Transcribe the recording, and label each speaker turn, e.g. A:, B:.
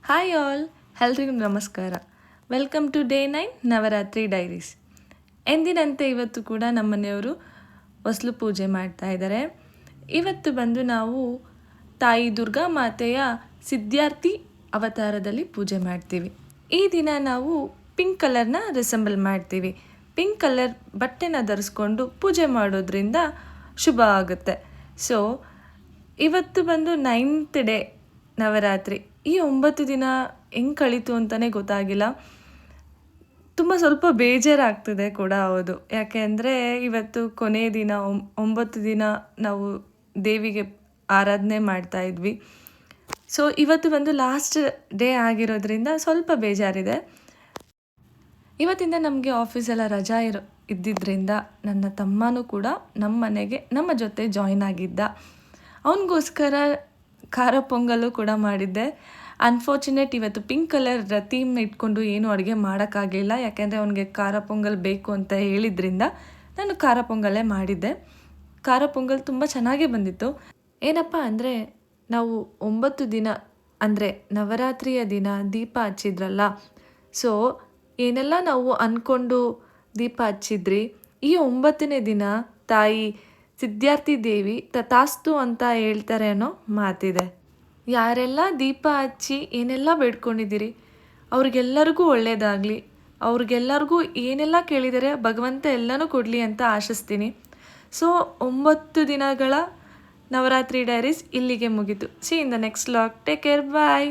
A: Hi all, ಎಲ್ರಿಗೂ ನಮಸ್ಕಾರ. Welcome to day 9 Navratri diaries. ಎಂದಿನಂತೆ ಇವತ್ತು ಕೂಡ ನಮ್ಮ ಮನೆಯವರು ಹೊಸಲು ಪೂಜೆ ಮಾಡ್ತಾ ಇದ್ದಾರೆ. ಇವತ್ತು ಬಂದು ನಾವು ತಾಯಿ ದುರ್ಗಾ ಮಾತೆಯ ಸಿದ್ಧಾರ್ಥಿ ಅವತಾರದಲ್ಲಿ ಪೂಜೆ ಮಾಡ್ತೀವಿ. ಈ ದಿನ ನಾವು ಪಿಂಕ್ ಕಲರ್ನ ರಿಸೆಂಬಲ್ ಮಾಡ್ತೀವಿ. ಪಿಂಕ್ ಕಲರ್ ಬಟ್ಟೆನ ಧರಿಸ್ಕೊಂಡು ಪೂಜೆ ಮಾಡೋದ್ರಿಂದ ಶುಭ ಆಗುತ್ತೆ. ಸೊ ಇವತ್ತು ಬಂದು 9th ಡೇ ನವರಾತ್ರಿ. ಈ 9 ದಿನ ಹೆಂಗೆ ಕಳೀತು ಅಂತಲೇ ಗೊತ್ತಾಗಿಲ್ಲ. ಸ್ವಲ್ಪ ಬೇಜಾರಾಗ್ತದೆ ಕೂಡ. ಹೌದು, ಯಾಕೆ ಅಂದರೆ ಇವತ್ತು ಕೊನೆಯ ದಿನ 9 ದಿನ ನಾವು ದೇವಿಗೆ ಆರಾಧನೆ ಮಾಡ್ತಾ ಇದ್ವಿ. ಸೊ ಇವತ್ತು ಬಂದು ಲಾಸ್ಟ್ ಡೇ ಆಗಿರೋದ್ರಿಂದ ಸ್ವಲ್ಪ ಬೇಜಾರಿದೆ. ಇವತ್ತಿಂದ ನಮಗೆ ಆಫೀಸೆಲ್ಲ ರಜಾ ಇದ್ದಿದ್ದರಿಂದ ನನ್ನ ತಮ್ಮನೂ ಕೂಡ ನಮ್ಮ ಮನೆಗೆ ನಮ್ಮ ಜೊತೆ ಜಾಯಿನ್ ಆಗಿದ್ದ. ಅವನಿಗೋಸ್ಕರ ಖಾರ ಪೊಂಗಲ್ಲು ಕೂಡ ಮಾಡಿದ್ದೆ. ಅನ್ಫಾರ್ಚುನೇಟ್ ಇವತ್ತು ಪಿಂಕ್ ಕಲರ್ ಥೀಮ್ ಇಟ್ಕೊಂಡು ಏನೂ ಅಡುಗೆ ಮಾಡೋಕ್ಕಾಗಲಿಲ್ಲ. ಯಾಕೆಂದರೆ ಅವನಿಗೆ ಖಾರ ಪೊಂಗಲ್ ಬೇಕು ಅಂತ ಹೇಳಿದ್ರಿಂದ ನಾನು ಖಾರ ಪೊಂಗಲ್ಲೇ ಮಾಡಿದ್ದೆ. ಖಾರ ಪೊಂಗಲ್ ತುಂಬ ಚೆನ್ನಾಗೇ ಬಂದಿತ್ತು. ಏನಪ್ಪ ಅಂದರೆ ನಾವು 9 ದಿನ ಅಂದರೆ ನವರಾತ್ರಿಯ ದಿನ ದೀಪ ಹಚ್ಚಿದ್ರಲ್ಲ. ಸೊ ಏನೆಲ್ಲ ನಾವು ಅಂದ್ಕೊಂಡು ದೀಪ ಹಚ್ಚಿದ್ರಿ, ಈ 9ನೇ ದಿನ ತಾಯಿ ಸಿದ್ಧಾರ್ಥಿ ದೇವಿ ತಥಾಸ್ತು ಅಂತ ಹೇಳ್ತಾರೆ ಅನ್ನೋ ಮಾತಿದೆ. ಯಾರೆಲ್ಲ ದೀಪ ಹಚ್ಚಿ ಏನೆಲ್ಲ ಬೇಡ್ಕೊಂಡಿದ್ದೀರಿ ಅವ್ರಿಗೆಲ್ಲರಿಗೂ ಒಳ್ಳೆಯದಾಗಲಿ. ಅವ್ರಿಗೆಲ್ಲರಿಗೂ ಏನೆಲ್ಲ ಕೇಳಿದರೆ ಭಗವಂತ ಎಲ್ಲನೂ ಕೊಡಲಿ ಅಂತ ಆಶಿಸ್ತೀನಿ. ಸೊ 9 ದಿನಗಳ ನವರಾತ್ರಿ ಡೈರೀಸ್ ಇಲ್ಲಿಗೆ ಮುಗೀತು. See in the next vlog. Take care, bye.